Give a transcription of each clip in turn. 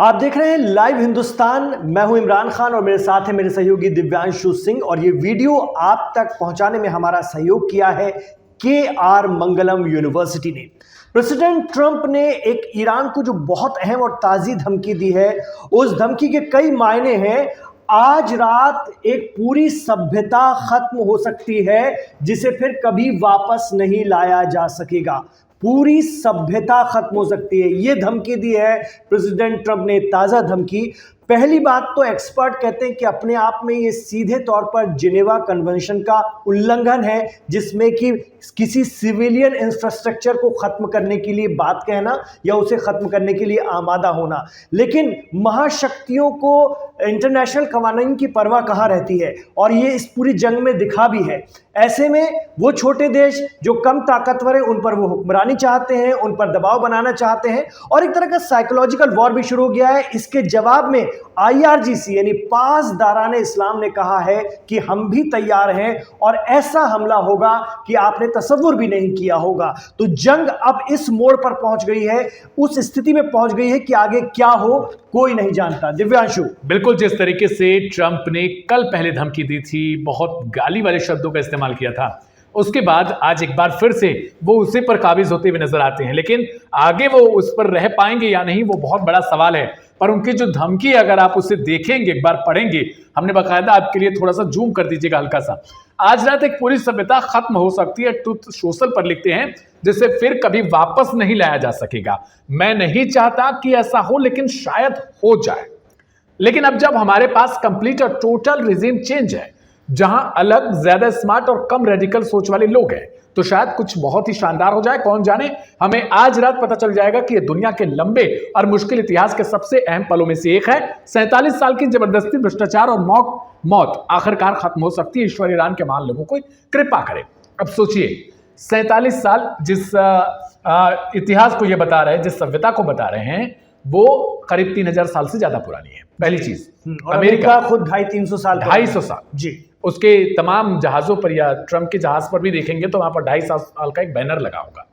आप देख रहे हैं लाइव हिंदुस्तान। मैं हूं इमरान खान और मेरे साथ है मेरे सहयोगी दिव्यांशु सिंह। और ये वीडियो आप तक पहुंचाने में हमारा सहयोग किया है के.आर. मंगलम यूनिवर्सिटी ने। प्रेसिडेंट ट्रंप ने एक ईरान को जो बहुत अहम और ताज़ी धमकी दी है, उस धमकी के कई मायने हैं। आज रात एक पूरी सभ्यता खत्म हो सकती है जिसे फिर कभी वापस नहीं लाया जा सकेगा। पूरी सभ्यता खत्म हो सकती है, ये धमकी दी है प्रेसिडेंट ट्रंप ने। ताज़ा धमकी। पहली बात तो एक्सपर्ट कहते हैं कि अपने आप में ये सीधे तौर पर जिनेवा कन्वेंशन का उल्लंघन है, जिसमें कि किसी सिविलियन इंफ्रास्ट्रक्चर को खत्म करने के लिए बात कहना या उसे खत्म करने के लिए आमादा होना। लेकिन महाशक्तियों को इंटरनेशनल कानून की परवाह कहाँ रहती है, और ये इस पूरी जंग में दिखा भी है। ऐसे में वो छोटे देश जो कम ताकतवर है, उन पर वो हुक्मरानी चाहते हैं, उन पर दबाव बनाना चाहते हैं, और एक तरह का साइकोलॉजिकल वॉर भी शुरू हो गया है। इसके जवाब में IRGC यानी पासदाराने इस्लाम ने कहा है कि हम भी तैयार हैं और ऐसा हमला होगा कि आपने तसव्वुर भी नहीं किया होगा। तो जंग अब इस मोड़ पर पहुंच गई है, उस स्थिति में पहुंच गई है कि आगे क्या हो कोई नहीं जानता। दिव्यांशु, बिल्कुल जिस तरीके से ट्रंप ने कल पहले धमकी दी थी, बहुत गाली वाले शब्दों का इस्तेमाल किया था, उसके बाद आज एक बार फिर से वो उसी पर काबिज होते हुए नजर आते हैं। लेकिन आगे वो उस पर रह पाएंगे या नहीं, वो बहुत बड़ा सवाल है। पर उनकी जो धमकी, अगर आप उसे देखेंगे, एक बार पढ़ेंगे, हमने बाकायदा आपके लिए थोड़ा सा जूम कर दीजिएगा हल्का सा। आज रात एक पूरी सभ्यता खत्म हो सकती है, ट्रुथ सोशल पर लिखते हैं, जिसे फिर कभी वापस नहीं लाया जा सकेगा। मैं नहीं चाहता कि ऐसा हो, लेकिन शायद हो जाए। लेकिन अब जब हमारे पास कंप्लीट और टोटल रिजीम चेंज है, जहां अलग, ज्यादा स्मार्ट और कम रेडिकल सोच वाले लोग हैं, तो शायद कुछ बहुत ही शानदार हो जाए। कौन जाने, हमें आज रात पता चल जाएगा कि यह दुनिया के लंबे और मुश्किल इतिहास के सबसे अहम पलों में से एक है। 47 साल की जबरदस्ती, भ्रष्टाचार और मौत आखिरकार खत्म हो सकती है। ईश्वर ईरान के महान लोगों को कृपा करे। अब सोचिए, 47 साल जिस इतिहास को यह बता रहे हैं, जिस सभ्यता को बता रहे हैं, वो करीब 3000 साल से ज्यादा पुरानी है। पहली चीज, अमेरिका खुद 250 साल जी, उसके तमाम जहाजों पर या ट्रंप के जहाज पर भी देखेंगे तो वहां पर 250 साल का एक बैनर लगा होगा।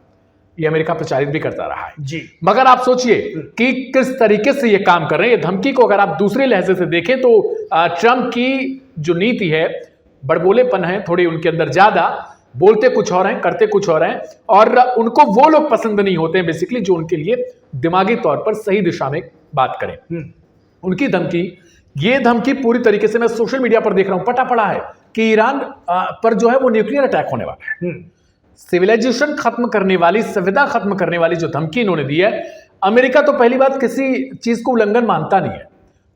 ये अमेरिका प्रचारित भी करता रहा है जी। मगर आप सोचिए कि किस तरीके से ये काम कर रहे हैं। ये धमकी को अगर आप दूसरे लहजे से देखें तो ट्रंप की जो नीति है, बड़बोलेपन है थोड़े उनके अंदर ज्यादा, बोलते कुछ और हैं, करते कुछ और हैं, और उनको वो लोग पसंद नहीं होते हैं बेसिकली जो उनके लिए दिमागी तौर पर सही दिशा में बात करें। उनकी धमकी, ये धमकी पूरी तरीके से मैं सोशल मीडिया पर देख रहा हूं, पटा पड़ा है कि ईरान पर जो है वो न्यूक्लियर अटैक होने वाला है। सिविलाइजेशन खत्म करने वाली, सभ्यता खत्म करने वाली जो धमकी इन्होंने दी है। अमेरिका तो पहली बात किसी चीज को उल्लंघन मानता नहीं है,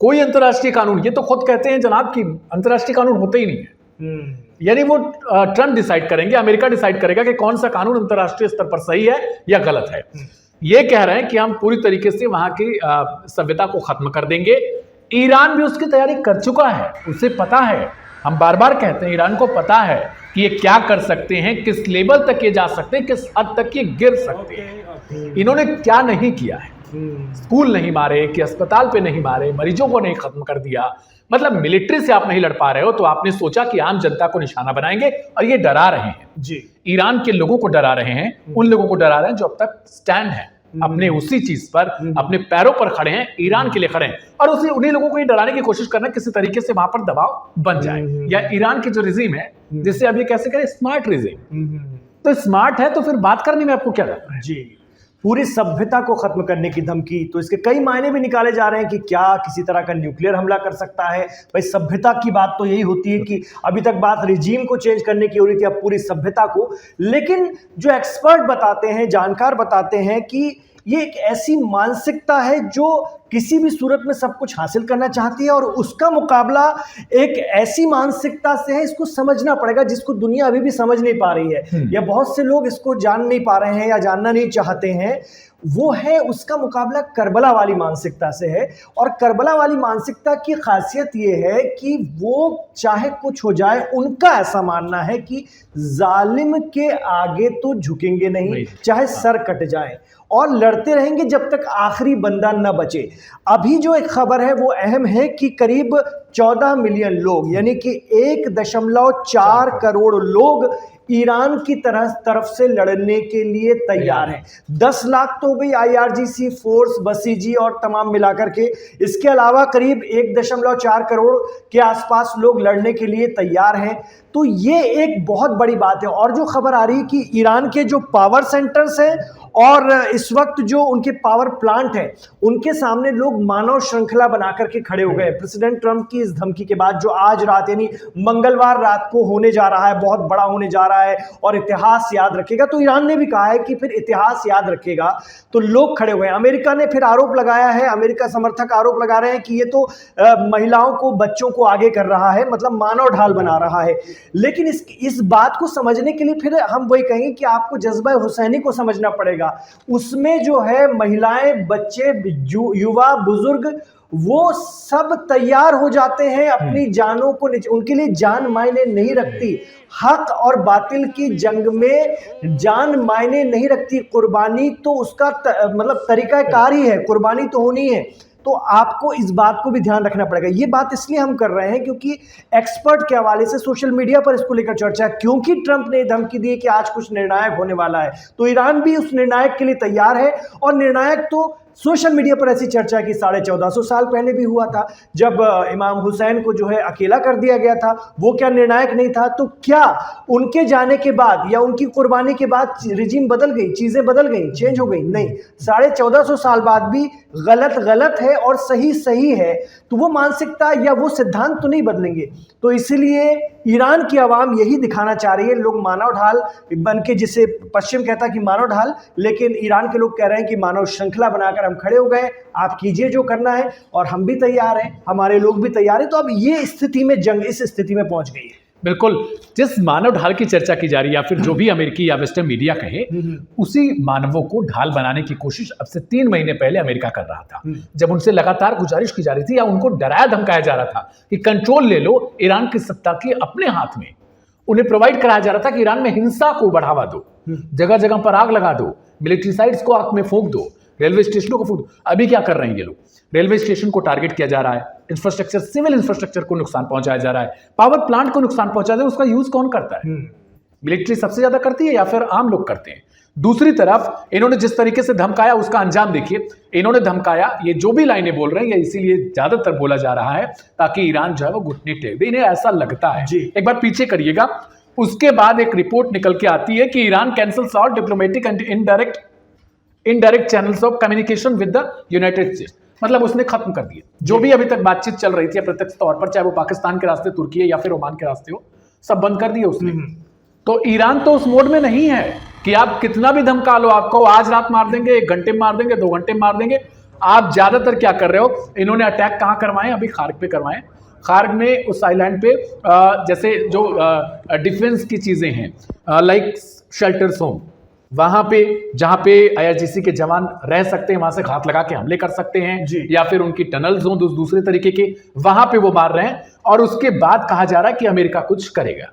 कोई अंतरराष्ट्रीय कानून, ये तो खुद कहते हैं जनाब कि अंतरराष्ट्रीय कानून होते ही नहीं है। यानी वो ट्रंप डिसाइड करेंगे, अमेरिका डिसाइड करेगा कि कौन सा कानून अंतरराष्ट्रीय स्तर पर सही है या गलत है। ये कह रहे हैं कि हम पूरी तरीके से वहां की सभ्यता को खत्म कर देंगे। ईरान भी उसकी तैयारी कर चुका है, उसे पता है। हम बार बार कहते हैं, ईरान को पता है कि ये क्या कर सकते हैं, किस लेवल तक ये जा सकते हैं, किस हद तक ये गिर सकते हैं। इन्होंने क्या नहीं किया है, स्कूल नहीं मारे, कि अस्पताल पे नहीं मारे, मरीजों को नहीं खत्म कर दिया। मतलब मिलिट्री से आप नहीं लड़ पा रहे हो तो आपने सोचा कि आम जनता को निशाना बनाएंगे, और ये डरा रहे हैं जी। ईरान के लोगों को डरा रहे हैं, उन लोगों को डरा रहे हैं जो अब तक स्टैंड है अपने उसी चीज पर, अपने पैरों पर खड़े हैं, ईरान के लिए खड़े हैं, और उन्हीं लोगों को ये डराने की कोशिश करना किसी तरीके से वहां पर दबाव बन जाए। या ईरान की जो रिजीम है, जिसे अब ये कैसे करें, स्मार्ट रिजीम, तो स्मार्ट है तो फिर बात करने में आपको क्या लगता है जी। पूरी सभ्यता को खत्म करने की धमकी, तो इसके कई मायने भी निकाले जा रहे हैं कि क्या किसी तरह का न्यूक्लियर हमला कर सकता है। भाई, सभ्यता की बात तो यही होती है कि अभी तक बात रिजीम को चेंज करने की हो रही थी, अब पूरी सभ्यता को। लेकिन जो एक्सपर्ट बताते हैं, जानकार बताते हैं कि ये एक ऐसी मानसिकता है जो किसी भी सूरत में सब कुछ हासिल करना चाहती है, और उसका मुकाबला एक ऐसी मानसिकता से है, इसको समझना पड़ेगा, जिसको दुनिया अभी भी समझ नहीं पा रही है, या बहुत से लोग इसको जान नहीं पा रहे हैं या जानना नहीं चाहते हैं। वो है, उसका मुकाबला करबला वाली मानसिकता से है। और करबला वाली मानसिकता की खासियत ये है कि वो चाहे कुछ हो जाए, उनका ऐसा मानना है कि जालिम के आगे तो झुकेंगे नहीं, चाहे सर कट जाए, और लड़ते रहेंगे जब तक आखिरी बंदा न बचे। अभी जो एक खबर है वो अहम है कि करीब 14 मिलियन लोग, यानी कि 1.4 करोड़ लोग ईरान की तरफ से लड़ने के लिए तैयार है। 10 लाख तो हो गई IRGC फोर्स, बसीजी और तमाम मिलाकर के। इसके अलावा करीब 1.4 करोड़ के आसपास लोग लड़ने के लिए तैयार हैं। तो ये एक बहुत बड़ी बात है। और जो खबर आ रही है कि ईरान के जो पावर सेंटर्स हैं और इस वक्त जो उनके पावर प्लांट है, उनके सामने लोग मानव श्रृंखला बनाकर के खड़े हो गए प्रेसिडेंट ट्रंप की इस धमकी के बाद, जो आज रात यानी मंगलवार रात को होने जा रहा है, बहुत बड़ा होने जा रहा है और इतिहास याद रखेगा। तो ईरान ने भी कहा है कि फिर इतिहास याद रखेगा, तो लोग खड़े हुए हैं। अमेरिका ने फिर आरोप लगाया है, अमेरिका समर्थक आरोप लगा रहे हैं कि ये तो महिलाओं को, बच्चों को आगे कर रहा है, मतलब मानव ढाल बना रहा है। लेकिन इस बात को समझने के लिए फिर हम वही कहेंगे कि आपको जज्बा हुसैनी को समझना पड़ेगा। उसमें जो है महिलाएं, बच्चे, युवा, बुजुर्ग, वो सब तैयार हो जाते हैं अपनी जानों को, उनके लिए जान मायने नहीं रखती। हक और बातिल की जंग में जान मायने नहीं रखती। कुर्बानी तो उसका मतलब तरीकाकार ही है, कुर्बानी तो होनी है। तो आपको इस बात को भी ध्यान रखना पड़ेगा। ये बात इसलिए हम कर रहे हैं क्योंकि एक्सपर्ट के हवाले से सोशल मीडिया पर इसको लेकर चर्चा है, क्योंकि ट्रंप ने धमकी दी कि आज कुछ निर्णायक होने वाला है। तो ईरान भी उस निर्णायक के लिए तैयार है। और निर्णायक तो सोशल मीडिया पर ऐसी चर्चा की 1450 साल पहले भी हुआ था, जब इमाम हुसैन को जो है अकेला कर दिया गया था। वो क्या निर्णायक नहीं था? तो क्या उनके जाने के बाद या उनकी कुर्बानी के बाद रिजीम बदल गई, चीजें बदल गई, चेंज हो गई? नहीं, 1450 साल बाद भी गलत गलत है और सही सही है। तो वो मानसिकता या वो सिद्धांत तो नहीं बदलेंगे। तो इसीलिए ईरान की आवाम यही दिखाना चाह रही है। लोग मानव ढाल बन के, जिसे पश्चिम कहता है कि मानव ढाल, लेकिन ईरान के लोग कह रहे हैं कि मानव श्रृंखला बनाकर हम खड़े हो गए, आप कीजिए जो करना है, और हम भी तैयार हैं, हमारे लोग भी तैयार हैं। तो अब ये स्थिति में, जंग इस स्थिति में पहुंच गई है। बिल्कुल, जिस मानव ढाल की चर्चा की जा रही है, या फिर जो भी अमेरिकी या वेस्टर्न मीडिया कहे, उसी मानवों को ढाल बनाने की कोशिश अब से 3 महीने पहले अमेरिका कर रहा था, जब उनसे लगातार गुजारिश की जा रही थी या उनको डराया धमकाया जा रहा था कि कंट्रोल ले लो ईरान की सत्ता की अपने हाथ में। उन्हें प्रोवाइड कराया जा रहा था कि ईरान में हिंसा को बढ़ावा दो, जगह जगह पर आग लगा दो, मिलिट्री साइट्स को आग में फूंक दो, रेलवे स्टेशनों को फूंक दो। अभी क्या कर रहे हैं ये लोग? रेलवे स्टेशन को टारगेट किया जा रहा है, इंफ्रास्ट्रक्चर, सिविल इंफ्रास्ट्रक्चर को नुकसान पहुंचाया जा रहा है, पावर प्लांट को नुकसान पहुंचाया जा रहा है। उसका यूज कौन करता है? मिलिट्री सबसे ज्यादा करती है या फिर आम लोग करते हैं? दूसरी तरफ इन्होंने जिस तरीके से धमकाया, उसका अंजाम देखिए। इन्होंने धमकाया, ये जो भी लाइनें बोल रहे हैं, ये इसीलिए ज्यादातर बोला जा रहा है ताकि ईरान जो है वो घुटने टेक दे। इन्हें ऐसा लगता है। एक बार पीछे करिएगा, उसके बाद एक रिपोर्ट निकल के आती है कि Iran cancels all diplomatic and indirect channels of communication with the United states. मतलब उसने खत्म कर दिया जो भी अभी तक बातचीत चल रही थी प्रत्यक्ष तौर पर, चाहे वो पाकिस्तान के रास्ते, तुर्की या फिर ओमान के रास्ते हो, सब बंद कर दिए उसने। तो ईरान तो उस मोड में नहीं है कि आप कितना भी धमका लो, आपको आज रात मार देंगे, 1 घंटे में मार देंगे, 2 घंटे में मार देंगे। आप ज्यादातर क्या कर रहे हो, इन्होंने अटैक कहां करवाए? अभी खार्ग पे करवाए। खार्ग में उस आइलैंड पे जैसे जो डिफेंस की चीजें हैं, लाइक शेल्टर्स होम, वहां पे जहां पे IRGC के जवान रह सकते हैं, वहां से घात लगा के हमले कर सकते हैं, या फिर उनकी टनल्स हों दूसरे तरीके के, वहां पे वो मार रहे हैं। और उसके बाद कहा जा रहा है कि अमेरिका कुछ करेगा,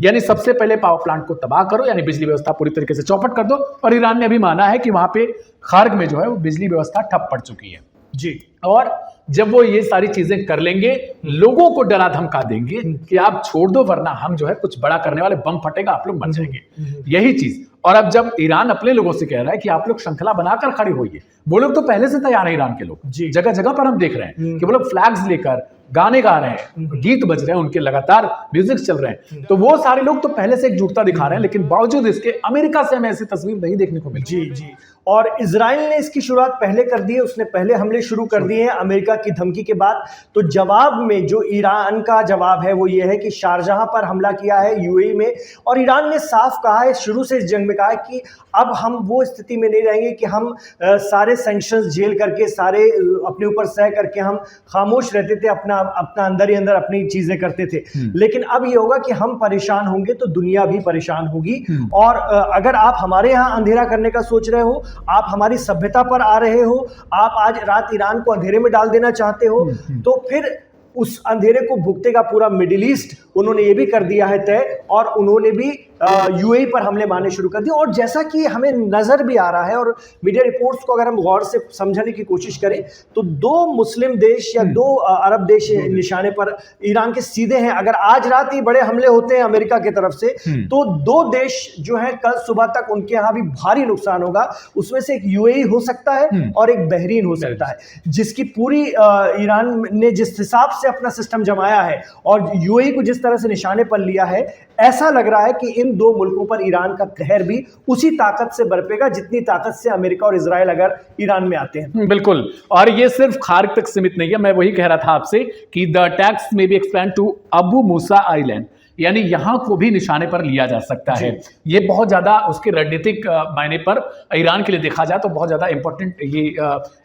यानी सबसे पहले पावर प्लांट को तबाह करो, यानी बिजली व्यवस्था पूरी तरीके से चौपट कर दो। और ईरान ने अभी माना है कि वहां पे खार्ग में जो है वो बिजली व्यवस्था ठप पड़ चुकी है जी। और जब वो ये सारी चीजें कर लेंगे, लोगों को डरा धमका देंगे कि आप छोड़ दो, वरना हम जो है कुछ बड़ा करने वाले, बम फटेगा, आप लोग मर जाएंगे, यही चीज। और अब जब ईरान अपने लोगों से कह रहा है कि आप लोग श्रृंखला बनाकर खड़े होइए, वो लोग तो पहले से तैयार है। ईरान के लोग जगह जगह पर हम देख रहे हैं कि वो लोग फ्लैग्स लेकर गाने गा रहे हैं, गीत बज रहे हैं, उनके लगातार म्यूजिक चल रहे हैं। तो वो सारे लोग तो पहले से एकजुटता दिखा रहे हैं, लेकिन बावजूद इसके अमेरिका से हमें ऐसी तस्वीर नहीं देखने को मिली। जी। और इजराइल ने इसकी शुरुआत पहले कर दी है, उसने पहले हमले शुरू कर दिए हैं अमेरिका की धमकी के बाद। तो जवाब में जो ईरान का जवाब है वो ये है कि शारजाह पर हमला किया है, UAE में। और ईरान ने साफ कहा है, शुरू से इस जंग में कहा है कि अब हम वो स्थिति में नहीं रहेंगे कि हम सारे सैंक्शंस झेल करके, सारे अपने ऊपर सह करके हम खामोश रहते थे, अपना अंदर ही अंदर अपनी चीजें करते थे। लेकिन अब ये होगा कि हम परेशान होंगे तो दुनिया भी परेशान होगी। और अगर आप हमारे यहाँ अंधेरा करने का सोच रहे हो, आप हमारी सभ्यता पर आ रहे हो, आप आज रात ईरान को अंधेरे में डाल देना चाहते हो, तो फिर उस अंधेरे को भुगतेगा पूरा मिडिल ईस्ट। उन्होंने ये भी कर दिया है तय, और उन्होंने भी यूएई पर हमले मारने शुरू कर दिए। और जैसा कि हमें नज़र भी आ रहा है और मीडिया रिपोर्ट्स को अगर हम गौर से समझने की कोशिश करें तो दो मुस्लिम देश या दो अरब देश निशाने पर ईरान के सीधे हैं। अगर आज रात ही बड़े हमले होते हैं अमेरिका की तरफ से तो दो देश जो हैं कल सुबह तक उनके यहाँ भी भारी नुकसान होगा। उसमें से एक यूएई हो सकता है और एक बहरीन हो सकता है, जिसकी पूरी ईरान ने जिस हिसाब से अपना सिस्टम जमाया है और यूएई को जिस तरह से निशाने पर लिया है, ऐसा लग रहा है कि इन दो मुल्कों पर ईरान का कहर भी उसी ताकत से बरपेगा जितनी ताकत से अमेरिका और इजराइल अगर ईरान में आते हैं। बिल्कुल, और ये सिर्फ खार्क तक सीमित नहीं है। मैं वही कह रहा था आपसे कि द अटैक्स में be expand to Abu Musa island, यानी यहां को भी निशाने पर लिया जा सकता है। ये बहुत ज्यादा उसके रणनीतिक मायने पर ईरान के लिए देखा जाए तो बहुत ज्यादा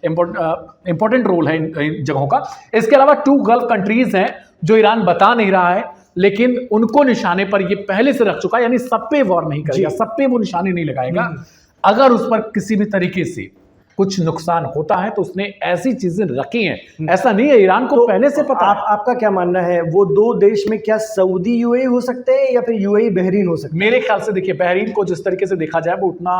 इंपॉर्टेंट रोल है इन जगहों का। इसके अलावा 2 गल्फ कंट्रीज हैं जो ईरान बता नहीं रहा है, लेकिन उनको निशाने पर ये पहले से रख चुका है, यानी सब पे वॉर नहीं करेगा, सब पे वो निशाने नहीं लगाएगा। अगर उस पर किसी भी तरीके से कुछ नुकसान होता है तो उसने ऐसी चीजें रखी हैं, ऐसा नहीं है, ईरान को तो पहले से पता। आपका क्या मानना है, वो दो देश में क्या सऊदी यूएई हो सकते हैं या फिर यूएई बहरीन हो सकते हैं? मेरे ख्याल से देखिए, बहरीन को जिस तरीके से देखा जाए वो उतना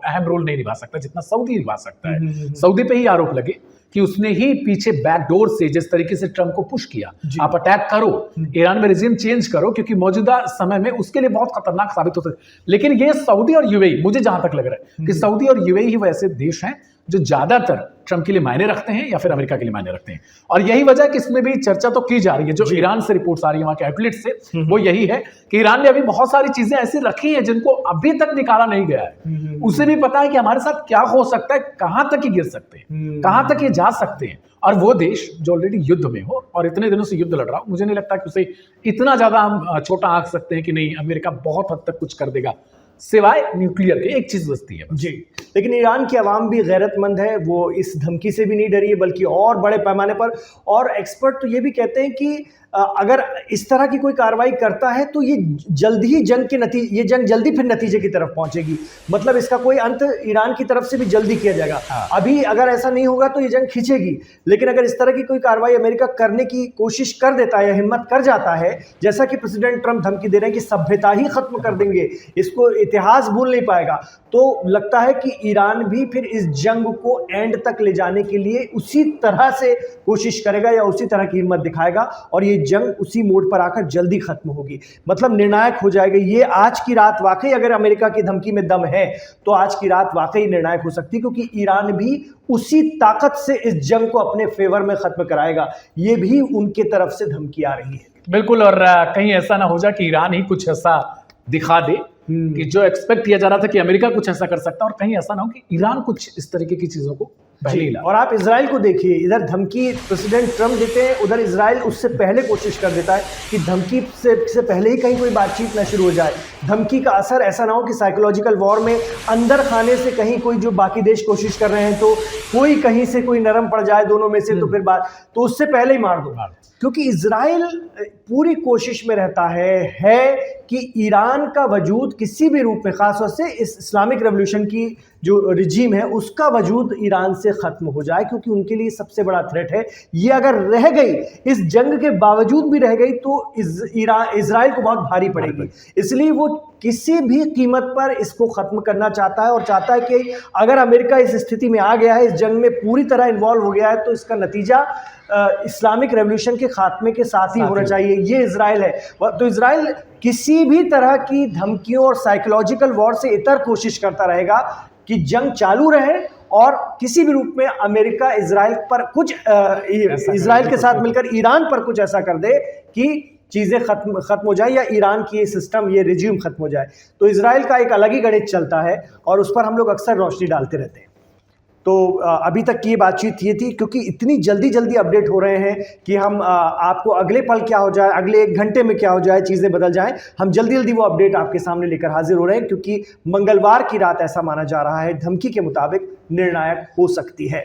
अहम रोल नहीं निभा सकता जितना सऊदी निभा सकता है। सऊदी पे ही आरोप लगे कि उसने ही पीछे बैकडोर से जिस तरीके से ट्रंप को पुश किया, आप अटैक करो, ईरान में रिजीम चेंज करो, क्योंकि मौजूदा समय में उसके लिए बहुत खतरनाक साबित हो सकता है। लेकिन ये सऊदी और यूएई, मुझे जहां तक लग रहा है कि सऊदी और यूएई ही वैसे देश हैं जो ज्यादातर ट्रंप के लिए मायने रखते हैं या फिर अमेरिका के लिए मायने रखते हैं। और यही वजह है कि इसमें भी चर्चा तो की जा रही है, जो ईरान से रिपोर्ट्स आ रही है वहां के आउटलेट से, वो यही है कि ईरान ने अभी बहुत सारी चीजें ऐसी रखी हैं जिनको अभी तक निकाला नहीं गया है। उसे भी पता है कि हमारे साथ क्या हो सकता है, कहां तक ये गिर सकते हैं, कहां तक ये जा सकते हैं। और वो देश जो ऑलरेडी युद्ध में हो और इतने दिनों से युद्ध लड़ रहा हो, मुझे नहीं लगता कि उसे इतना ज्यादा हम छोटा आंक सकते हैं कि नहीं अमेरिका बहुत हद तक कुछ कर देगा, सिवाय न्यूक्लियर के। एक चीज बचती है जी, लेकिन ईरान की आवाम भी गैरतमंद है, वो इस धमकी से भी नहीं डरी है बल्कि और बड़े पैमाने पर। और एक्सपर्ट तो ये भी कहते हैं कि अगर इस तरह की कोई कार्रवाई करता है तो ये जल्दी ही ये जंग जल्दी फिर नतीजे की तरफ पहुंचेगी। मतलब इसका कोई अंत ईरान की तरफ से भी जल्दी किया जाएगा। अभी अगर ऐसा नहीं होगा तो ये जंग खींचेगी, लेकिन अगर इस तरह की कोई कार्रवाई अमेरिका करने की कोशिश कर देता है या हिम्मत कर जाता है, जैसा कि प्रेसिडेंट ट्रंप धमकी दे रहे हैं कि सभ्यता ही खत्म कर देंगे, इसको इतिहास भूल नहीं पाएगा, तो लगता है कि ईरान भी फिर इस जंग को एंड तक ले जाने के लिए उसी तरह से कोशिश करेगा या उसी तरह की हिम्मत दिखाएगा और ये जंग उसी मोड पर आकर जल्दी खत्म होगी, मतलब निर्णायक हो जाएगा। ये आज की रात वाकई अगर अमेरिका की धमकी में दम है तो आज की रात वाकई निर्णायक हो सकती है, क्योंकि ईरान भी उसी ताकत से इस जंग को अपने फेवर में खत्म कराएगा। ये भी उनके तरफ से धमकी आ रही है। बिल्कुल, और कहीं ऐसा ना हो जाए कि ईरान ही कुछ ऐसा दिखा दे कि जो एक्सपेक्ट किया जा रहा था कि अमेरिका कुछ ऐसा कर सकता है, और कहीं ऐसा ना हो कि ईरान कुछ इस तरीके की चीजों को पहले ही ला। और आप इजराइल को देखिए, इधर धमकी प्रेसिडेंट ट्रंप देते हैं, उधर इजराइल उससे पहले कोशिश कर देता है कि धमकी से पहले ही कहीं कोई बातचीत ना शुरू हो जाए। धमकी का असर ऐसा ना हो कि साइकोलॉजिकल वॉर में अंदर खाने से कहीं कोई जो बाकी देश कोशिश कर रहे हैं तो कोई कहीं से कोई नरम पड़ जाए दोनों में से, तो फिर बात तो उससे पहले ही मार दो। क्योंकि इजराइल पूरी कोशिश में रहता है कि ईरान का वजूद किसी भी रूप में, खासतौर से इस इस्लामिक रेवोल्यूशन की जो रिजीम है उसका वजूद ईरान से ख़त्म हो जाए, क्योंकि उनके लिए सबसे बड़ा थ्रेट है। ये अगर रह गई, इस जंग के बावजूद भी रह गई, तो इजराइल को बहुत भारी पड़ेगी। इसलिए वो किसी भी कीमत पर इसको ख़त्म करना चाहता है और चाहता है कि अगर अमेरिका इस स्थिति में आ गया है, इस जंग में पूरी तरह इन्वॉल्व हो गया है, तो इसका नतीजा इस्लामिक रेवोल्यूशन के खात्मे के साथ ही होना चाहिए। ये इजराइल है। तो इजराइल किसी भी तरह की धमकियों और साइकोलॉजिकल वॉर से इतर कोशिश करता रहेगा कि जंग चालू रहे और किसी भी रूप में अमेरिका इजराइल पर कुछ इजराइल के साथ मिलकर ईरान पर कुछ ऐसा कर दे कि चीज़ें खत्म हो जाए या ईरान की ये सिस्टम, ये रिज्यूम खत्म हो जाए। तो इजराइल का एक अलग ही गणित चलता है और उस पर हम लोग अक्सर रोशनी डालते रहते हैं। तो अभी तक की ये बातचीत ये थी, क्योंकि इतनी जल्दी अपडेट हो रहे हैं कि हम आपको अगले पल क्या हो जाए, अगले 1 घंटे में क्या हो जाए, चीज़ें बदल जाएं, हम जल्दी वो अपडेट आपके सामने लेकर हाजिर हो रहे हैं, क्योंकि मंगलवार की रात ऐसा माना जा रहा है धमकी के मुताबिक निर्णायक हो सकती है।